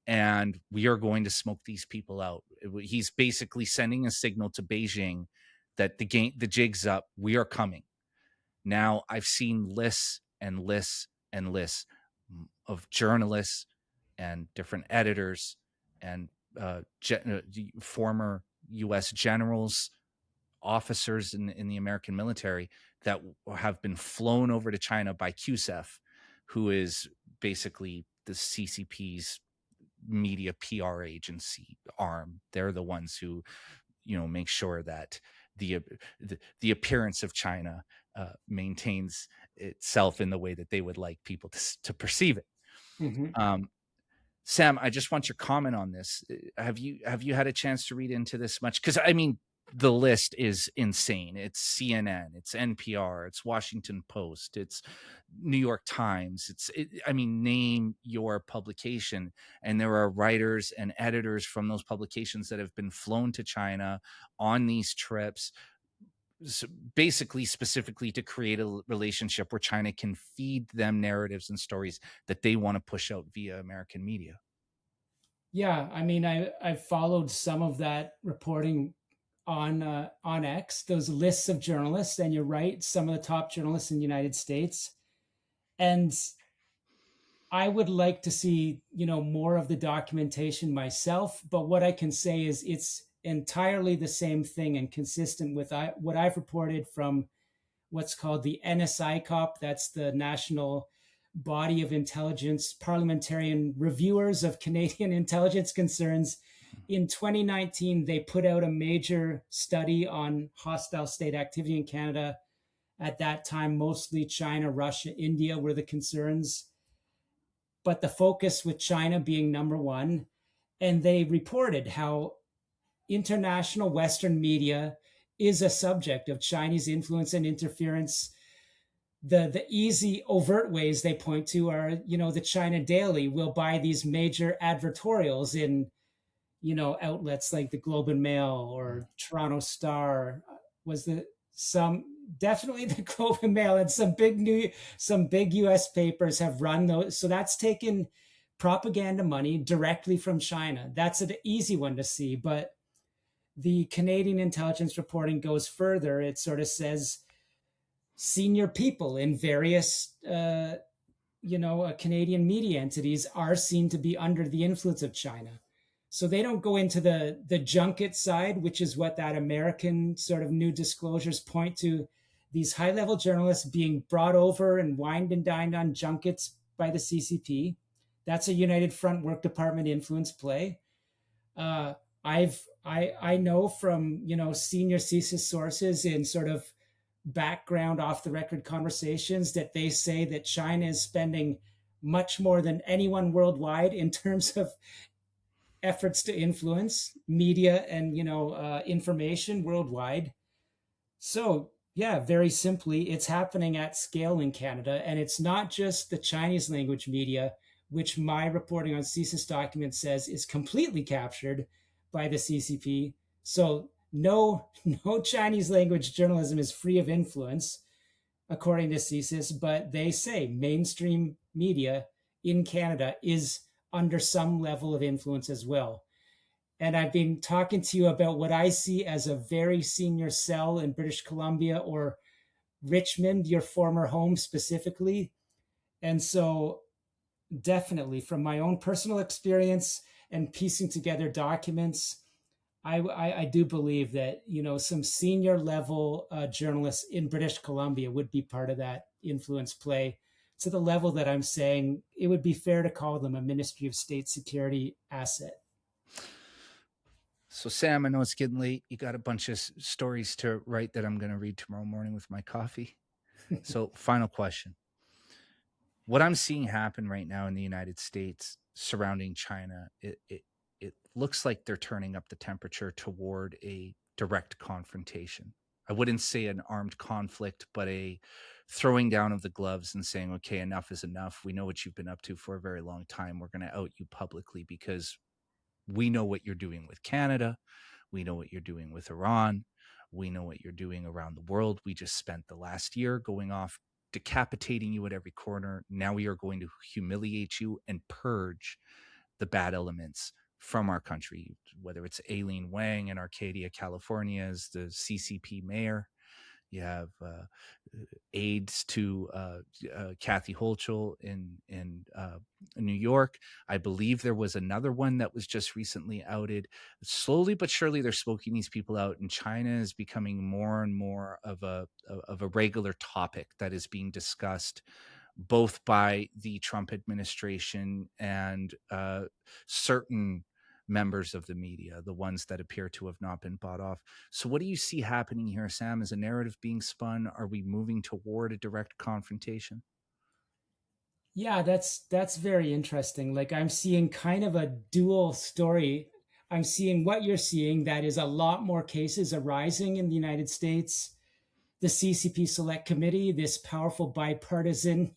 And we are going to smoke these people out. He's basically sending a signal to Beijing that the jig's up. We are coming. Now, I've seen lists and lists and lists of journalists and different editors and former U.S. generals, officers in the American military that have been flown over to China by QSEF, who is basically the CCP's media PR agency arm. They're the ones who, make sure that the appearance of China maintains itself in the way that they would like people to perceive it. Mm-hmm. Sam, I just want your comment on this. Have you had a chance to read into this much? Because I mean, the list is insane. It's CNN, it's NPR, it's Washington Post, it's New York Times. I mean, name your publication, and there are writers and editors from those publications that have been flown to China on these trips, basically specifically to create a relationship where China can feed them narratives and stories that they want to push out via American media. Yeah, I mean, I followed some of that reporting on X, those lists of journalists, and you're right, some of the top journalists in the United States. And I would like to see, more of the documentation myself. But what I can say is it's entirely the same thing and consistent with what I've reported from what's called the NSICOP. That's the National Body of Intelligence Parliamentarian Reviewers of Canadian Intelligence Concerns. In 2019, they put out a major study on hostile state activity in Canada. At that time, mostly China, Russia, India were the concerns, but the focus with China being number one. And they reported how international Western media is a subject of Chinese influence and interference. The easy overt ways they point to are, the China Daily will buy these major advertorials in, outlets like the Globe and Mail or Toronto Star. Was the some Definitely the Globe and Mail, and some big US papers have run those. So that's taken propaganda money directly from China. That's an easy one to see, but the Canadian intelligence reporting goes further. It sort of says senior people in various Canadian media entities are seen to be under the influence of China. So they don't go into the junket side, which is what that American sort of new disclosures point to. These high level journalists being brought over and wined and dined on junkets by the CCP. That's a United Front Work Department influence play. I know from senior CSIS sources in sort of background off the record conversations that they say that China is spending much more than anyone worldwide in terms of efforts to influence media and information worldwide. So yeah, very simply, it's happening at scale in Canada, and it's not just the Chinese language media, which my reporting on CSIS documents says is completely captured by the CCP. So no, no Chinese language journalism is free of influence, according to CSIS, but they say mainstream media in Canada is under some level of influence as well. And I've been talking to you about what I see as a very senior cell in British Columbia or Richmond, your former home specifically. And so, definitely, from my own personal experience and piecing together documents, I do believe that some senior level journalists in British Columbia would be part of that influence play, to the level that I'm saying it would be fair to call them a Ministry of State Security asset. So, Sam, I know it's getting late. You got a bunch of stories to write that I'm going to read tomorrow morning with my coffee. So, final question. What I'm seeing happen right now in the United States surrounding China, it looks like they're turning up the temperature toward a direct confrontation. I wouldn't say an armed conflict, but a throwing down of the gloves and saying, okay, enough is enough. We know what you've been up to for a very long time. We're going to out you publicly because we know what you're doing with Canada. We know what you're doing with Iran. We know what you're doing around the world. We just spent the last year going off, decapitating you at every corner. Now we are going to humiliate you and purge the bad elements from our country, whether it's Aileen Wang in Arcadia, California as the CCP mayor. You have aides to Kathy Hochul in New York. I believe there was another one that was just recently outed. Slowly but surely, they're smoking these people out, and China is becoming more and more of a regular topic that is being discussed both by the Trump administration and certain members of the media, the ones that appear to have not been bought off. So what do you see happening here, Sam? Is a narrative being spun? Are we moving toward a direct confrontation? Yeah, that's very interesting. Like, I'm seeing kind of a dual story. I'm seeing what you're seeing, that is a lot more cases arising in the United States. The CCP Select Committee, this powerful bipartisan,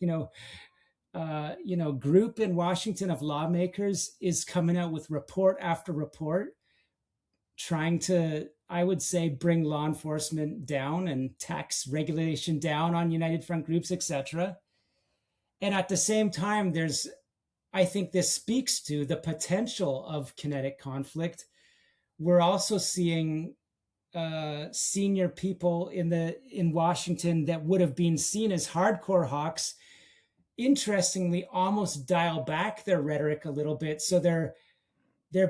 group in Washington of lawmakers, is coming out with report after report, trying to, I would say, bring law enforcement down and tax regulation down on United Front groups, etc. And at the same time, I think this speaks to the potential of kinetic conflict. We're also seeing senior people in Washington that would have been seen as hardcore hawks, interestingly, almost dial back their rhetoric a little bit. So they're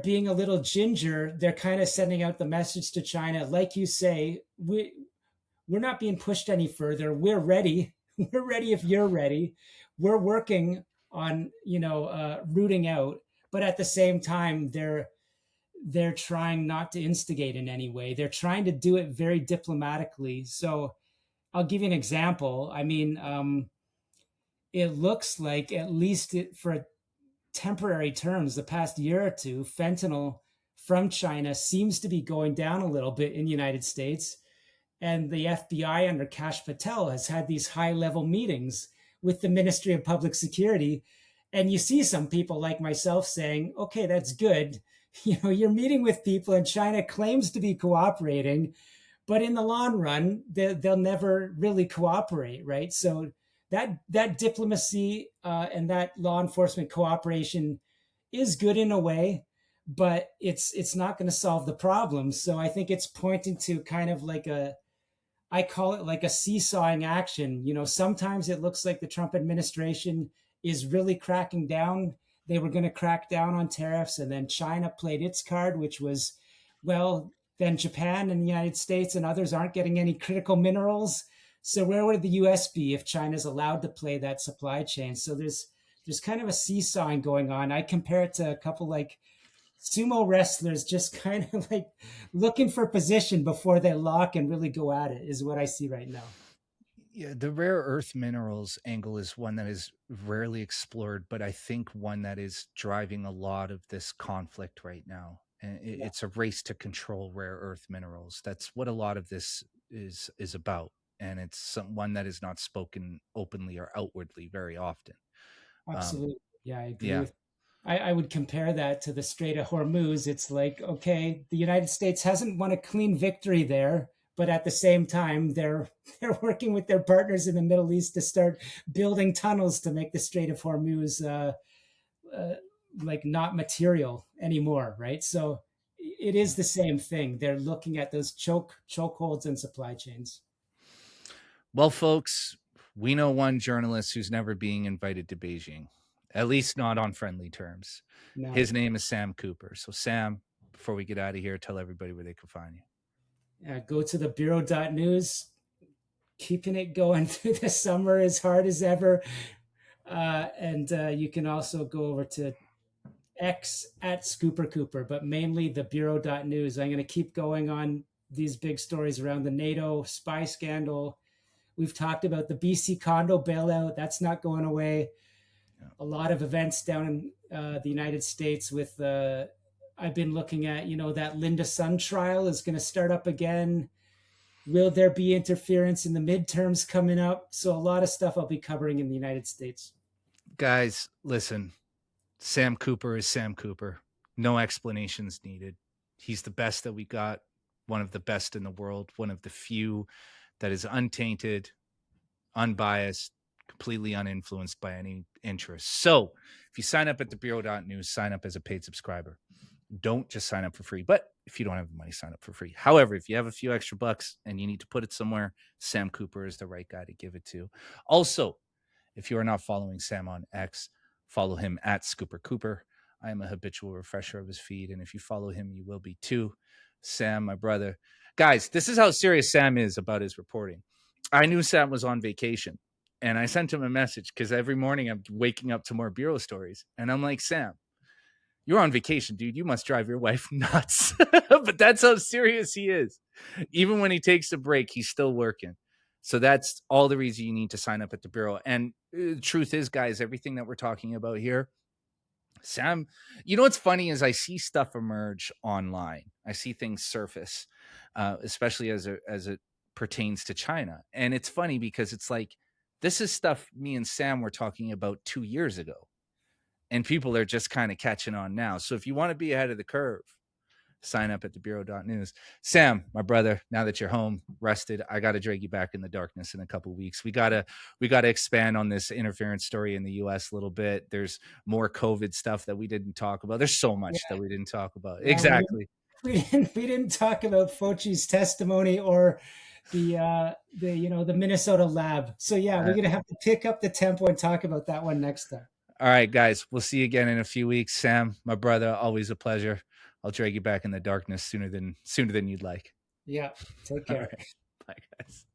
being a little ginger. They're kind of sending out the message to China, like you say, we're not being pushed any further. We're ready. We're ready if you're ready. We're working on rooting out, but at the same time, they're trying not to instigate in any way. They're trying to do it very diplomatically. So I'll give you an example. I mean, it looks like, at least for temporary terms, the past year or two, fentanyl from China seems to be going down a little bit in the United States. And the FBI under Kash Patel has had these high level meetings with the Ministry of Public Security. And you see some people like myself saying, okay, that's good. You're meeting with people and China claims to be cooperating, but in the long run, they'll never really cooperate, right? So that diplomacy and that law enforcement cooperation is good in a way, but it's not going to solve the problem. So I think it's pointing to kind of like I call it like a seesawing action. Sometimes it looks like the Trump administration is really cracking down. They were going to crack down on tariffs, and then China played its card, which was, well, then Japan and the United States and others aren't getting any critical minerals. So where would the US be if China's allowed to play that supply chain? So there's kind of a seesawing going on. I compare it to a couple like sumo wrestlers just kind of like looking for position before they lock and really go at it, is what I see right now. Yeah, the rare earth minerals angle is one that is rarely explored, but I think one that is driving a lot of this conflict right now. And Yeah, it's a race to control rare earth minerals. That's what a lot of this is about, and it's one that is not spoken openly or outwardly very often. Um, absolutely. Yeah, I agree yeah, with. I would compare that to the Strait of Hormuz. It's like, okay, the United States hasn't won a clean victory there, but at the same time, they're working with their partners in the Middle East to start building tunnels to make the Strait of Hormuz uh, like not material anymore, right? So it is yeah. the same thing. They're looking at those chokeholds and supply chains. Well, folks, we know one journalist who's never being invited to Beijing, at least not on friendly terms. No, His name is Sam Cooper. So, Sam, before we get out of here, tell everybody where they can find you. go to the bureau.news, keeping it going through the summer as hard as ever. And you can also go over to X at Scooper Cooper, but mainly the bureau.news. I'm going to keep going on these big stories around the NATO spy scandal. We've talked about the BC condo bailout. That's not going away. Yeah. A lot of events down in the United States with I've been looking at, that Linda Sun trial is going to start up again. Will there be interference in the midterms coming up? So a lot of stuff I'll be covering in the United States. Guys, listen, Sam Cooper is Sam Cooper. No explanations needed. He's the best that we got, one of the best in the world, one of the few that is untainted, unbiased, completely uninfluenced by any interest. So if you sign up at the bureau.news, sign up as a paid subscriber. Don't just sign up for free. But if you don't have the money, sign up for free. However, if you have a few extra bucks and you need to put it somewhere, Sam Cooper is the right guy to give it to. Also, if you are not following Sam on X, follow him at Scooper Cooper. I am a habitual refresher of his feed. And if you follow him, you will be too. Sam, my brother. Guys, this is how serious Sam is about his reporting. I knew Sam was on vacation and I sent him a message because every morning I'm waking up to more bureau stories. And I'm like, Sam, you're on vacation, dude. You must drive your wife nuts. But that's how serious he is. Even when he takes a break, he's still working. So that's all the reason you need to sign up at the bureau. And the truth is, guys, everything that we're talking about here, Sam, what's funny is I see stuff emerge online. I see things surface, especially as it pertains to China. And it's funny because it's like, this is stuff me and Sam were talking about 2 years ago. And people are just kind of catching on now. So if you want to be ahead of the curve, sign up at the bureau.news. Sam, my brother, now that you're home, rested, I got to drag you back in the darkness in a couple of weeks. We got to expand on this interference story in the US a little bit. There's more COVID stuff that we didn't talk about. There's so much that we didn't talk about. Yeah, Exactly. we didn't talk about Fauci's testimony or the Minnesota lab. So yeah, we're Uh, gonna have to pick up the tempo and talk about that one next time. all right, guys, we'll see you again in a few weeks. Sam, my brother, always a pleasure. I'll drag you back in the darkness sooner than you'd like. Yeah, take All care. right. Bye, guys.